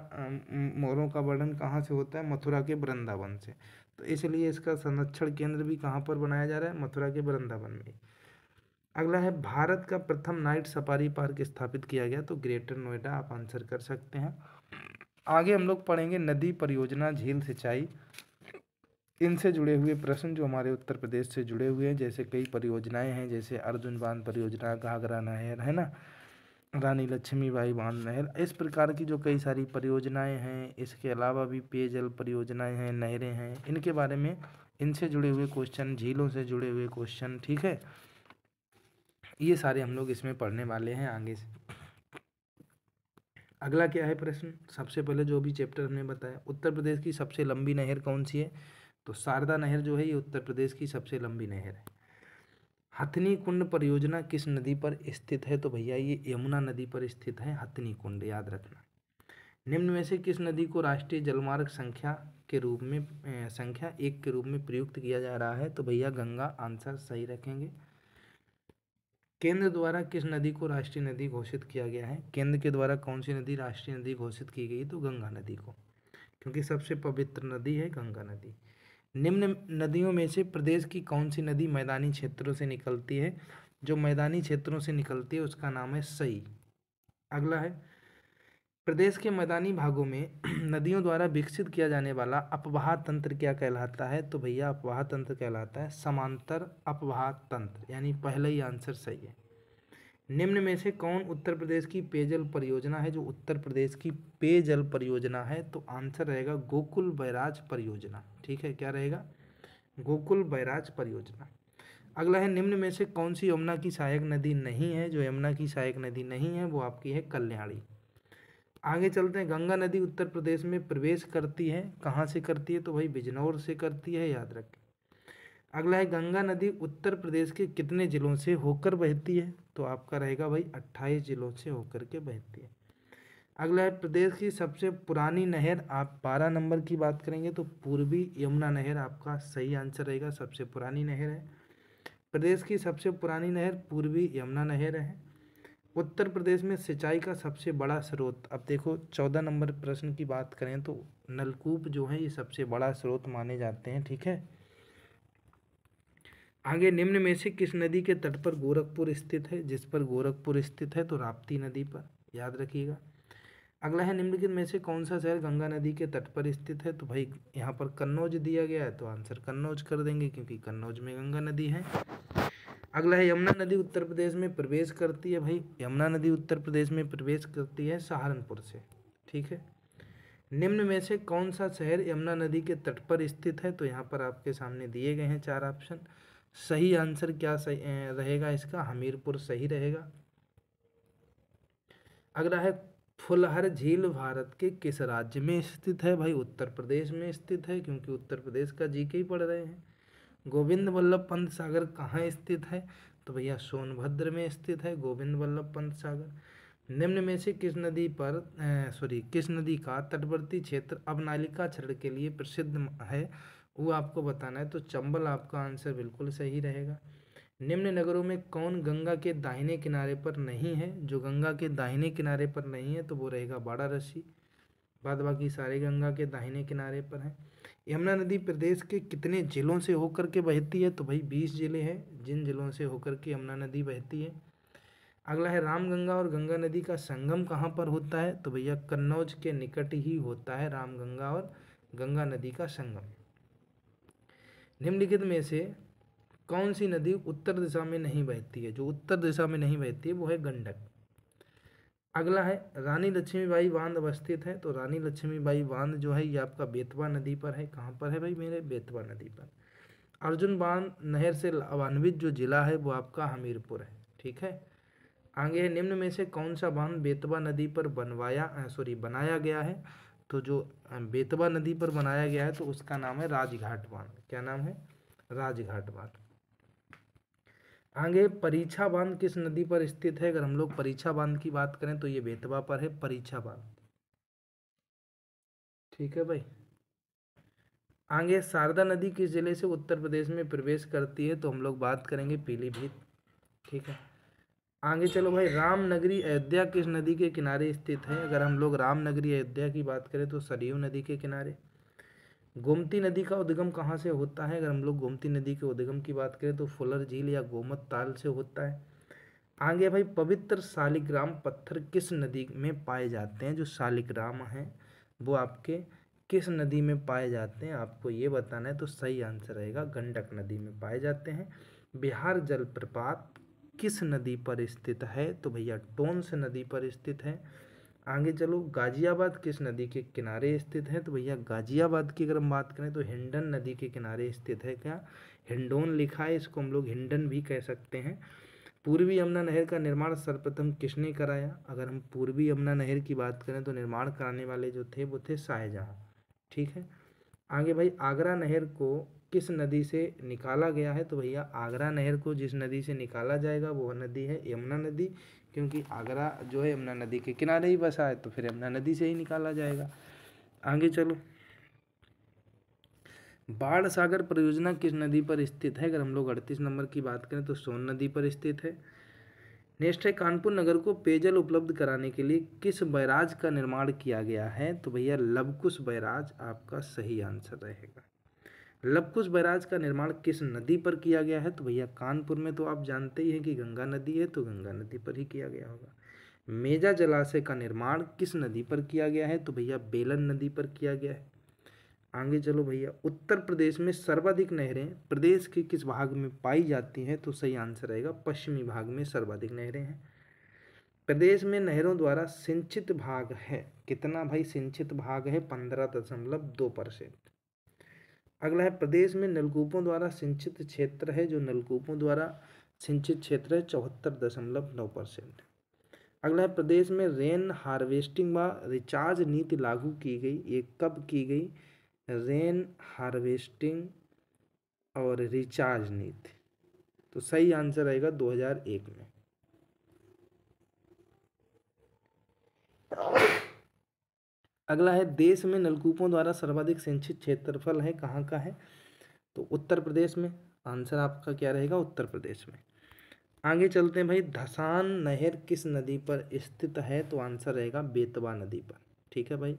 मोरों का वर्णन कहाँ से होता है, मथुरा के वृंदावन से, तो इसलिए इसका संरक्षण केंद्र भी कहाँ पर बनाया जा रहा है, मथुरा के वृंदावन में। अगला है भारत का प्रथम नाइट सफारी पार्क स्थापित किया गया, तो ग्रेटर नोएडा, आप आंसर कर सकते हैं। आगे हम लोग पढ़ेंगे नदी परियोजना, झील, सिंचाई, इनसे जुड़े हुए प्रश्न जो हमारे उत्तर प्रदेश से जुड़े हुए हैं, जैसे कई परियोजनाएं हैं, जैसे अर्जुन बांध परियोजना, घाघरा नहर, है ना, रानी लक्ष्मीबाई बांध नहर, इस प्रकार की जो कई सारी परियोजनाएं हैं। इसके अलावा भी पेयजल परियोजनाएं हैं, नहरें हैं, इनके बारे में, इनसे जुड़े हुए क्वेश्चन, झीलों से जुड़े हुए क्वेश्चन, ठीक है, ये सारे हम लोग इसमें पढ़ने वाले हैं आगे से। अगला क्या है प्रश्न, सबसे पहले जो भी चैप्टर हमने बताया, उत्तर प्रदेश की सबसे लंबी नहर कौन सी है, तो शारदा नहर जो है ये उत्तर प्रदेश की सबसे लंबी नहर है। हथनी कुंड परियोजना किस नदी पर स्थित है, तो भैया ये यमुना नदी पर स्थित है, हथनी कुंड, याद रखना। निम्न में से किस नदी को राष्ट्रीय जलमार्ग संख्या के रूप में संख्या 1 के रूप में प्रयुक्त किया जा रहा है, तो भैया गंगा, आंसर सही रखेंगे। केंद्र द्वारा किस नदी को राष्ट्रीय नदी घोषित किया गया है, केंद्र के द्वारा कौन सी नदी राष्ट्रीय नदी घोषित की गई, तो गंगा नदी को, क्योंकि सबसे पवित्र नदी है गंगा नदी। निम्न नदियों में से प्रदेश की कौन सी नदी मैदानी क्षेत्रों से निकलती है, जो मैदानी क्षेत्रों से निकलती है उसका नाम है सई। अगला है प्रदेश के मैदानी भागों में नदियों द्वारा विकसित किया जाने वाला अपवाह तंत्र क्या कहलाता है, तो भैया अपवाह तंत्र कहलाता है समांतर अपवाह तंत्र, यानी पहला ही आंसर सही है। निम्न में से कौन उत्तर प्रदेश की पेयजल परियोजना है, जो उत्तर प्रदेश की पेयजल परियोजना है, तो आंसर रहेगा गोकुल बैराज परियोजना। ठीक है, क्या रहेगा, गोकुल बैराज परियोजना। अगला है निम्न में से कौन सी यमुना की सहायक नदी नहीं है, जो यमुना की सहायक नदी नहीं है वो आपकी है कल्याणी। आगे चलते हैं, गंगा नदी उत्तर प्रदेश में प्रवेश करती है, कहाँ से करती है, तो भाई बिजनौर से करती है, याद रखें। अगला है गंगा नदी उत्तर प्रदेश के कितने जिलों से होकर बहती है, तो आपका रहेगा भाई 28 जिलों से होकर के बहती है। अगला है प्रदेश की सबसे पुरानी नहर, आप 12 नंबर की बात करेंगे तो पूर्वी यमुना नहर आपका सही आंसर रहेगा, सबसे पुरानी नहर है। प्रदेश की सबसे पुरानी नहर पूर्वी यमुना नहर है। उत्तर प्रदेश में सिंचाई का सबसे बड़ा स्रोत, अब देखो 14 नंबर प्रश्न की बात करें तो नलकूप जो है ये सबसे बड़ा स्रोत माने जाते हैं, ठीक है। आगे, निम्न में से किस नदी के तट पर गोरखपुर स्थित है? जिस पर गोरखपुर स्थित है तो राप्ती नदी पर, याद रखिएगा। अगला है, निम्नलिखित में से कौन सा शहर गंगा नदी के तट पर स्थित है? तो भाई यहाँ पर कन्नौज दिया गया है तो आंसर कन्नौज कर देंगे क्योंकि कन्नौज में गंगा नदी है। अगला है, यमुना नदी उत्तर प्रदेश में प्रवेश करती है। भाई यमुना नदी उत्तर प्रदेश में प्रवेश करती है सहारनपुर से, ठीक है। निम्न में से कौन सा शहर यमुना नदी के तट पर स्थित है? तो यहाँ पर आपके सामने दिए गए हैं 4 ऑप्शन। सही आंसर क्या सही रहेगा इसका? हमीरपुर सही रहेगा। अगला है, फुलहर झील भारत के किस राज्य में स्थित है? भाई उत्तर प्रदेश में स्थित है क्योंकि उत्तर प्रदेश का जीके ही पढ़ रहे हैं। गोविंद वल्लभ पंत सागर कहाँ स्थित है? तो भैया सोनभद्र में स्थित है गोविंद वल्लभ पंत सागर। निम्न में से किस नदी का तटवर्ती क्षेत्र अवनालिका क्षरण के लिए प्रसिद्ध है? वो आपको बताना है, तो चंबल आपका आंसर बिल्कुल सही रहेगा। निम्न नगरों में कौन गंगा के दाहिने किनारे पर नहीं है? जो गंगा के दाहिने किनारे पर नहीं है तो वो रहेगा वाराणसी, बाद बाकी सारे गंगा के दाहिने किनारे पर हैं। यमुना नदी प्रदेश के कितने जिलों से होकर के बहती है? तो भाई 20 जिले हैं जिन जिलों से होकर के यमुना नदी बहती है। अगला है, रामगंगा और गंगा नदी का संगम कहाँ पर होता है? तो भैया कन्नौज के निकट ही होता है रामगंगा और गंगा नदी का संगम। निम्नलिखित में से कौन सी नदी उत्तर दिशा में नहीं बहती है? जो उत्तर दिशा में नहीं बहती है वो है गंडक। अगला है, रानी लक्ष्मीबाई बांध अवस्थित है। तो रानी लक्ष्मीबाई बांध जो है ये आपका बेतवा नदी पर है। कहाँ पर है भाई मेरे? बेतवा नदी पर। अर्जुन बांध नहर से लाभान्वित जो जिला है वो आपका हमीरपुर है, ठीक है। आगे है, निम्न में से कौन सा बांध बेतवा नदी पर बनाया गया है? तो जो बेतवा नदी पर बनाया गया है तो उसका नाम है राजघाट बांध। क्या नाम है? राजघाट बांध। आगे, परीक्षा बांध किस नदी पर स्थित है? अगर हम लोग परीक्षा बांध की बात करें तो ये बेतवा पर है, परीक्षा बांध, ठीक है भाई। आगे, शारदा नदी किस जिले से उत्तर प्रदेश में प्रवेश करती है? तो हम लोग बात करेंगे पीलीभीत, ठीक है। आगे चलो भाई, रामनगरी अयोध्या किस नदी के किनारे स्थित है? अगर हम लोग रामनगरी अयोध्या की बात करें तो सरयू नदी के किनारे। गोमती नदी का उद्गम कहाँ से होता है? अगर हम लोग गोमती नदी के उद्गम की बात करें तो फुलर झील या गोमत ताल से होता है। आगे भाई, पवित्र शालिग्राम पत्थर किस नदी में पाए जाते हैं? जो शालिग्राम है वो आपके किस नदी में पाए जाते हैं आपको ये बताना है, तो सही आंसर रहेगा गंडक नदी में पाए जाते हैं। बिहार जलप्रपात किस नदी पर स्थित है? तो भैया टोंस नदी पर स्थित है। आगे चलो, गाजियाबाद किस नदी के किनारे स्थित है? तो भैया गाजियाबाद की अगर हम बात करें तो हिंडन नदी के किनारे स्थित है। क्या हिंडोन लिखा है, इसको हम लोग हिंडन भी कह सकते हैं। पूर्वी यमुना नहर का निर्माण सर्वप्रथम किसने कराया? अगर हम पूर्वी यमुना नहर की बात करें तो निर्माण कराने वाले जो थे वो थे शाहजहां, ठीक है। आगे भाई, आगरा नहर को किस नदी से निकाला गया है? तो भैया आगरा नहर को जिस नदी से निकाला जाएगा वो नदी है यमुना नदी, क्योंकि आगरा जो है यमुना नदी के किनारे ही बसा है तो फिर यमुना नदी से ही निकाला जाएगा। आगे चलो, बाण सागर परियोजना किस नदी पर स्थित है? अगर हम लोग 38 नंबर की बात करें तो सोन नदी पर स्थित है। नेक्स्ट है, कानपुर नगर को पेयजल उपलब्ध कराने के लिए किस बैराज का निर्माण किया गया है? तो भैया लवकुश बैराज आपका सही आंसर रहेगा। लवकुश बैराज का निर्माण किस नदी पर किया गया है? तो भैया कानपुर में तो आप जानते ही हैं कि गंगा नदी है तो गंगा नदी पर ही किया गया होगा। मेजा जलाशय का निर्माण किस नदी पर किया गया है? तो भैया बेलन नदी पर किया गया है। आगे चलो भैया, उत्तर प्रदेश में सर्वाधिक नहरें प्रदेश के किस भाग में पाई जाती हैं? तो सही आंसर रहेगा पश्चिमी भाग में सर्वाधिक नहरें हैं। प्रदेश में नहरों द्वारा सिंचित भाग है कितना? भाई सिंचित भाग है 15.2%। अगला है, प्रदेश में नलकूपों द्वारा सिंचित क्षेत्र है। जो नलकूपों द्वारा सिंचित क्षेत्र है 74.9%। अगला है, प्रदेश में रेन हार्वेस्टिंग व रिचार्ज नीति लागू की गई, ये कब की गई? रेन हार्वेस्टिंग और रिचार्ज नीति, तो सही आंसर रहेगा 2001 में। अगला है, देश में नलकूपों द्वारा सर्वाधिक सिंचित क्षेत्रफल है कहाँ का है? तो उत्तर प्रदेश में। आंसर आपका क्या रहेगा, उत्तर प्रदेश में। आगे चलते हैं भाई, धसान नहर किस नदी पर स्थित है, तो आंसर रहेगा बेतवा नदी पर। ठीक है भाई।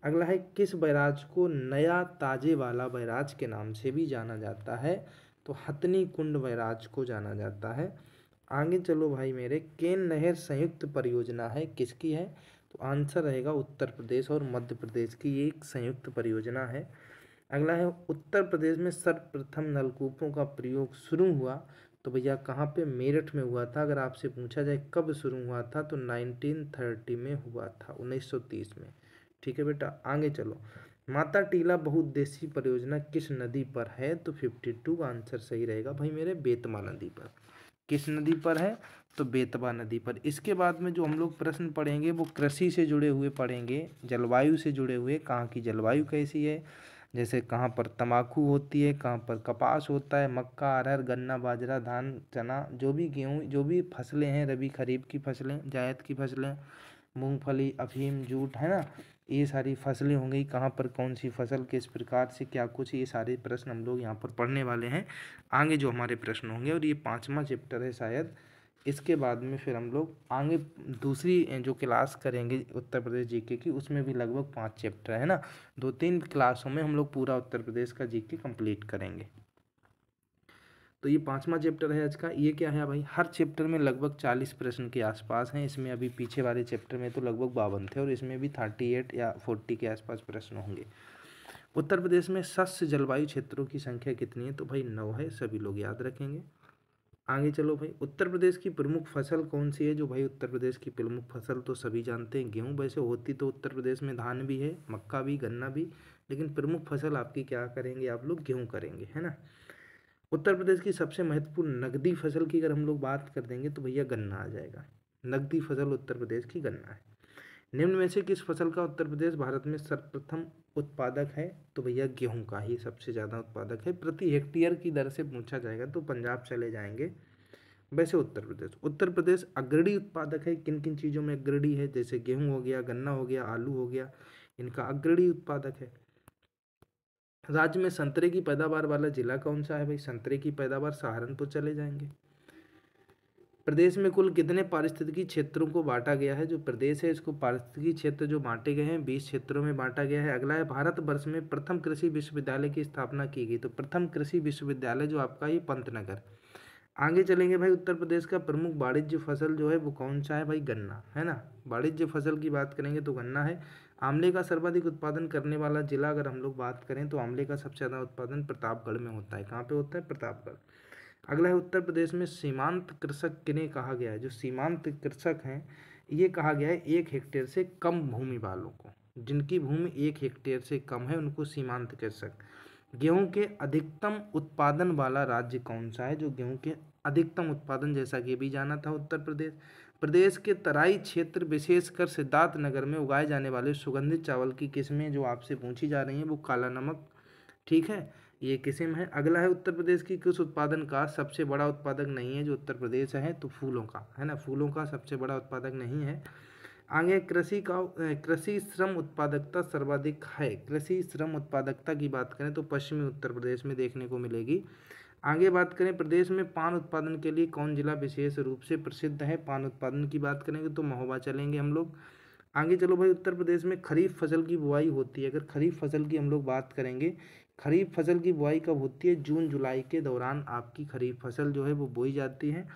अगला है, किस बैराज को नया ताजे वाला बैराज के नाम से भी जाना जाता है, तो हथनी कुंड बैराज को जाना जाता है। आगे चलो भाई मेरे, केन नहर संयुक्त परियोजना है, किसकी है, तो आंसर रहेगा उत्तर प्रदेश और मध्य प्रदेश की ये एक संयुक्त परियोजना है। अगला है, उत्तर प्रदेश में सर्वप्रथम नलकूपों का प्रयोग शुरू हुआ, तो भैया कहाँ पे, मेरठ में हुआ था। अगर आपसे पूछा जाए कब शुरू हुआ था, तो 1930 में हुआ था, 1930 में। ठीक है बेटा, आगे चलो। माता टीला बहुउद्देशीय परियोजना किस नदी पर है, तो 52 आंसर सही रहेगा भाई मेरे, बेतवा नदी पर। किस नदी पर है, तो बेतवा नदी पर। इसके बाद में जो हम लोग प्रश्न पढ़ेंगे वो कृषि से जुड़े हुए पढ़ेंगे, जलवायु से जुड़े हुए, कहाँ की जलवायु कैसी है, जैसे कहाँ पर तंबाकू होती है, कहाँ पर कपास होता है, मक्का, अरहर, गन्ना, बाजरा, धान, चना, जो भी गेहूँ, जो भी फसलें हैं, रबी खरीफ की फसलें, जायद की फसलें, मूंगफली, अफीम, जूट, है ना, ये सारी फसलें हो गई, कहाँ पर कौन सी फसल किस प्रकार से क्या कुछ, ये सारे प्रश्न हम लोग यहाँ पर पढ़ने वाले हैं। आगे जो हमारे प्रश्न होंगे, और ये 5वां चैप्टर है शायद, इसके बाद में फिर हम लोग आगे दूसरी जो क्लास करेंगे उत्तर प्रदेश जीके की, उसमें भी लगभग 5 चैप्टर है ना, 2-3 क्लासों में हम लोग पूरा उत्तर प्रदेश का जीके कंप्लीट करेंगे। तो ये 5वां चैप्टर है आज का। ये क्या है भाई, हर चैप्टर में लगभग 40 प्रश्न के आसपास हैं। इसमें अभी पीछे वाले चैप्टर में तो लगभग 52 थे, और इसमें भी 38 या 40 के आसपास प्रश्न होंगे। उत्तर प्रदेश में शस्य जलवायु क्षेत्रों की संख्या कितनी है, तो भाई 9 है, सभी लोग याद रखेंगे। आगे चलो भाई, उत्तर प्रदेश की प्रमुख फसल कौन सी है, जो भाई उत्तर प्रदेश की प्रमुख फसल तो सभी जानते हैं, गेहूँ। वैसे होती तो उत्तर प्रदेश में धान भी है, मक्का भी, गन्ना भी, लेकिन प्रमुख फसल आपकी क्या करेंगे आप लोग, गेहूँ करेंगे, है ना। उत्तर प्रदेश की सबसे महत्वपूर्ण नकदी फसल की अगर हम लोग बात कर देंगे, तो भैया गन्ना आ जाएगा। नकदी फसल उत्तर प्रदेश की गन्ना है। निम्न में से किस फसल का उत्तर प्रदेश भारत में सर्वप्रथम उत्पादक है, तो भैया गेहूं का ही सबसे ज़्यादा उत्पादक है। प्रति हेक्टेयर की दर से पूछा जाएगा तो पंजाब चले जाएंगे। वैसे उत्तर प्रदेश अग्रणी उत्पादक है, किन किन चीज़ों में अग्रणी है, जैसे गेहूं हो गया, गन्ना हो गया, आलू हो गया, इनका अग्रणी उत्पादक है। राज्य में संतरे की पैदावार वाला जिला कौन सा है, भाई संतरे की पैदावार सहारनपुर चले जाएंगे। प्रदेश में कुल कितने पारिस्थितिकी क्षेत्रों को बांटा गया है, जो प्रदेश है इसको पारिस्थितिकी क्षेत्र जो बांटे गए हैं 20 क्षेत्रों में बांटा गया है। अगला है, भारत वर्ष में प्रथम कृषि विश्वविद्यालय की स्थापना की गई, तो प्रथम कृषि विश्वविद्यालय जो आपका ये पंतनगर। आगे चलेंगे भाई, उत्तर प्रदेश का प्रमुख वाणिज्य फसल जो है वो कौन सा है, भाई गन्ना, है ना। वाणिज्य फसल की बात करेंगे तो गन्ना है। आंवले का सर्वाधिक उत्पादन करने वाला जिला अगर हम लोग बात करें, तो आंवले का सबसे ज़्यादा उत्पादन प्रतापगढ़ में होता है। कहाँ पे होता है, प्रतापगढ़। अगला है, उत्तर प्रदेश में सीमांत कृषक किन्हें कहा गया है, जो सीमांत कृषक हैं ये कहा गया है 1 हेक्टेयर से कम भूमि वालों को, जिनकी भूमि 1 हेक्टेयर से कम है उनको सीमांत कृषक। गेहूं के अधिकतम उत्पादन वाला राज्य कौन सा है, जो गेहूं के अधिकतम उत्पादन, जैसा कि भी जाना था उत्तर प्रदेश। प्रदेश के तराई क्षेत्र विशेषकर सिद्धार्थनगर में उगाए जाने वाले सुगंधित चावल की किस्में जो आपसे पूछी जा रही हैं वो काला नमक, ठीक है, ये किस्म है। अगला है, उत्तर प्रदेश की किस उत्पादन का सबसे बड़ा उत्पादक नहीं है, जो उत्तर प्रदेश है, तो फूलों का, है ना, फूलों का सबसे बड़ा उत्पादक नहीं है। आगे कृषि श्रम उत्पादकता सर्वाधिक है। कृषि श्रम उत्पादकता की बात करें तो पश्चिमी उत्तर प्रदेश में देखने को मिलेगी। आगे बात करें, प्रदेश में पान उत्पादन के लिए कौन जिला विशेष रूप से प्रसिद्ध है, पान उत्पादन की बात करेंगे तो महोबा चलेंगे हम लोग। आगे चलो भाई, उत्तर प्रदेश में खरीफ फसल की बुआई होती है। अगर खरीफ फसल की हम लोग बात करेंगे, खरीफ फसल की बुआई कब होती है, जून जुलाई के दौरान आपकी खरीफ फसल जो है वो बोई जाती है।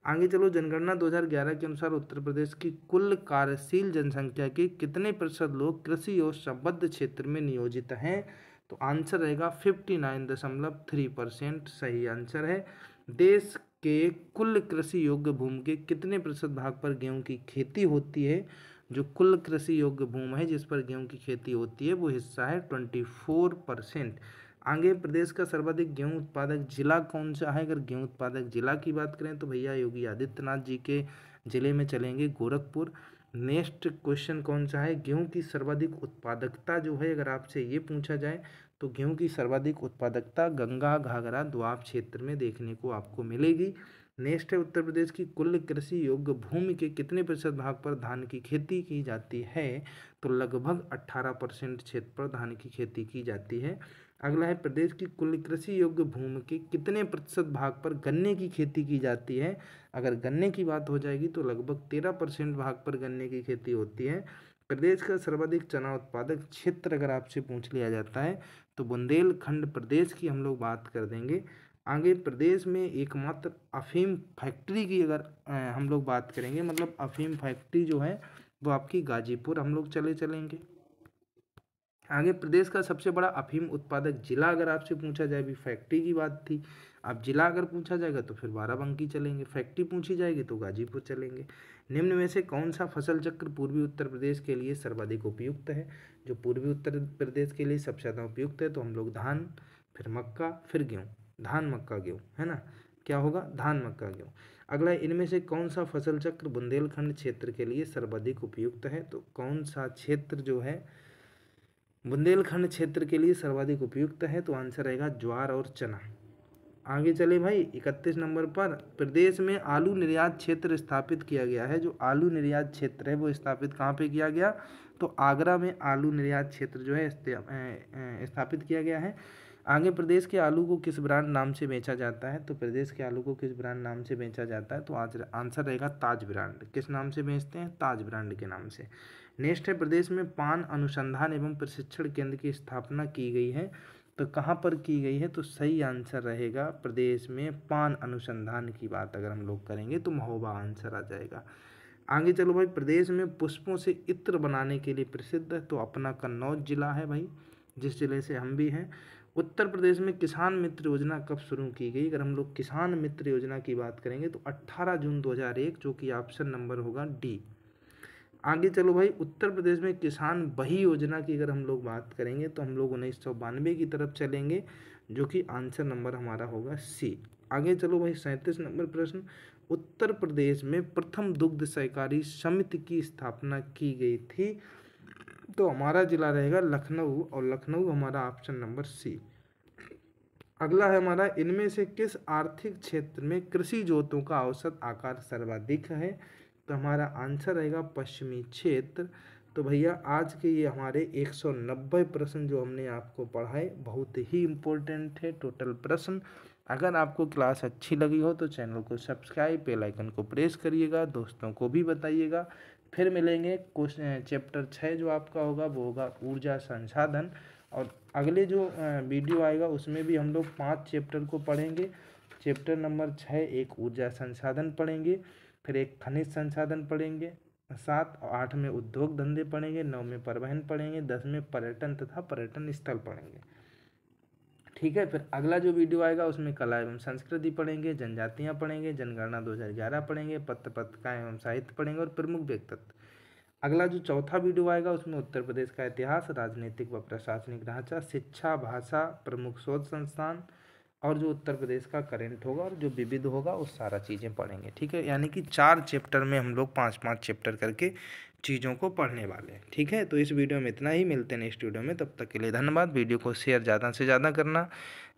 आगे चलो, जनगणना 2011 के अनुसार उत्तर प्रदेश की कुल कार्यशील जनसंख्या के कितने प्रतिशत लोग कृषि और संबद्ध क्षेत्र में नियोजित हैं, तो आंसर रहेगा 59.3%, सही आंसर है। देश के कुल कृषि योग्य भूमि के कितने प्रतिशत भाग पर गेहूं की खेती होती है, जो कुल कृषि योग्य भूमि है जिस पर गेहूं की खेती होती है वो हिस्सा है 24%। आगे, प्रदेश का सर्वाधिक गेहूं उत्पादक जिला कौन सा है, अगर गेहूं उत्पादक जिला की बात करें तो भैया योगी आदित्यनाथ जी के जिले में चलेंगे, गोरखपुर। नेक्स्ट क्वेश्चन कौन सा है, गेहूं की सर्वाधिक उत्पादकता जो है अगर आपसे ये पूछा जाए तो गेहूं की सर्वाधिक उत्पादकता गंगा घाघरा दोआब क्षेत्र में देखने को आपको मिलेगी। नेक्स्ट है, उत्तर प्रदेश की कुल कृषि योग्य भूमि के कितने प्रतिशत भाग पर धान की खेती की जाती है, तो लगभग 18% क्षेत्र पर धान की खेती की जाती है। अगला है प्रदेश की कुल कृषि योग्य भूमि के कितने प्रतिशत भाग पर गन्ने की खेती की जाती है। अगर गन्ने की बात हो जाएगी तो लगभग 13% भाग पर गन्ने की खेती होती है। प्रदेश का सर्वाधिक चना उत्पादक क्षेत्र अगर आपसे पूछ लिया जाता है तो बुंदेलखंड प्रदेश की हम लोग बात कर देंगे। आगे प्रदेश में एकमात्र अफीम फैक्ट्री की अगर हम लोग बात करेंगे, मतलब अफीम फैक्ट्री जो है वो आपकी गाजीपुर हम लोग चलेंगे। आगे प्रदेश का सबसे बड़ा अफीम उत्पादक जिला अगर आपसे पूछा जाए, भी फैक्ट्री की बात थी, अब जिला अगर पूछा जाएगा तो फिर बाराबंकी चलेंगे, फैक्ट्री पूछी जाएगी तो गाजीपुर चलेंगे। निम्न में से कौन सा फसल चक्र पूर्वी उत्तर प्रदेश के लिए सर्वाधिक उपयुक्त है। जो पूर्वी उत्तर प्रदेश के लिए सबसे ज़्यादा उपयुक्त है तो हम लोग धान, फिर मक्का, फिर गेहूँ, धान मक्का गेहूँ, है ना, क्या होगा, धान मक्का गेहूँ। अगला, इनमें से कौन सा फसल चक्र बुंदेलखंड क्षेत्र के लिए सर्वाधिक उपयुक्त है। तो कौन सा क्षेत्र जो है बुंदेलखंड क्षेत्र के लिए सर्वाधिक उपयुक्त है, तो आंसर रहेगा ज्वार और चना। आगे चले भाई, 31 नंबर पर प्रदेश में आलू निर्यात क्षेत्र स्थापित किया गया है। जो आलू निर्यात क्षेत्र है वो स्थापित कहाँ पे किया गया, तो आगरा में आलू निर्यात क्षेत्र जो है स्थापित किया गया है। आगे, प्रदेश के आलू को किस ब्रांड नाम से बेचा जाता है। तो प्रदेश के आलू को किस ब्रांड नाम से बेचा जाता है, तो आज आंसर रहेगा ताज ब्रांड। किस नाम से बेचते हैं, ताज ब्रांड के नाम से। नेक्स्ट है, प्रदेश में पान अनुसंधान एवं प्रशिक्षण केंद्र की स्थापना की गई है। तो कहाँ पर की गई है, तो सही आंसर रहेगा प्रदेश में पान अनुसंधान की बात अगर हम लोग करेंगे तो महोबा आंसर आ जाएगा। आगे चलो भाई, प्रदेश में पुष्पों से इत्र बनाने के लिए प्रसिद्ध है, तो अपना कन्नौज जिला है भाई, जिस जिले से हम भी हैं। उत्तर प्रदेश में किसान मित्र योजना कब शुरू की गई। अगर हम लोग किसान मित्र योजना की बात करेंगे तो 18 जून 2001, जो कि ऑप्शन नंबर होगा डी। आगे चलो भाई, उत्तर प्रदेश में किसान बही योजना की अगर हम लोग बात करेंगे तो हम लोग 1992 की तरफ चलेंगे, जो कि आंसर नंबर हमारा होगा सी। आगे चलो भाई, 37 नंबर प्रश्न, उत्तर प्रदेश में प्रथम दुग्ध सहकारी समिति की स्थापना की गई थी। तो हमारा जिला रहेगा लखनऊ, और लखनऊ हमारा ऑप्शन नंबर सी। अगला है हमारा, इनमें से किस आर्थिक क्षेत्र में कृषि जोतों का औसत आकार सर्वाधिक है। तो हमारा आंसर रहेगा पश्चिमी क्षेत्र। तो भैया आज के ये हमारे 190 प्रश्न जो हमने आपको पढ़ाए बहुत ही इम्पोर्टेंट थे टोटल प्रश्न। अगर आपको क्लास अच्छी लगी हो तो चैनल को सब्सक्राइब, बेल आइकन को प्रेस करिएगा, दोस्तों को भी बताइएगा। फिर मिलेंगे क्वेश्चन चैप्टर 6 जो आपका होगा वो होगा ऊर्जा संसाधन, और अगले जो वीडियो आएगा उसमें भी हम लोग 5 चैप्टर को पढ़ेंगे। चैप्टर नंबर 6 एक ऊर्जा संसाधन पढ़ेंगे, फिर एक खनिज संसाधन पढ़ेंगे, 7 और 8 में उद्योग धंधे पढ़ेंगे, 9 में परिवहन पढ़ेंगे, 10 में पर्यटन तथा पर्यटन स्थल पढ़ेंगे। ठीक है, फिर अगला जो वीडियो आएगा उसमें कला एवं संस्कृति पढ़ेंगे, जनजातियाँ पढ़ेंगे, जनगणना 2011 पढ़ेंगे, पत्रिका एवं साहित्य पढ़ेंगे और प्रमुख व्यक्तित्व। अगला जो चौथा वीडियो आएगा उसमें उत्तर प्रदेश का इतिहास, राजनीतिक व प्रशासनिक ढांचा, शिक्षा, भाषा, प्रमुख शोध संस्थान, और जो उत्तर प्रदेश का करंट होगा और जो विविध होगा वो सारा चीज़ें पढ़ेंगे। ठीक है, यानी कि 4 चैप्टर में हम लोग 5-5 चैप्टर करके चीज़ों को पढ़ने वाले हैं। ठीक है, तो इस वीडियो में इतना ही, मिलते हैं नेक्स्ट वीडियो में, तब तक के लिए धन्यवाद। वीडियो को शेयर ज़्यादा से ज़्यादा करना,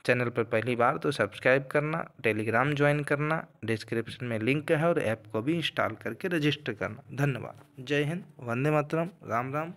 चैनल पर पहली बार तो सब्सक्राइब करना, टेलीग्राम ज्वाइन करना, डिस्क्रिप्शन में लिंक है, और ऐप को भी इंस्टॉल करके रजिस्टर करना। धन्यवाद, जय हिंद, वंदे मातरम, राम राम।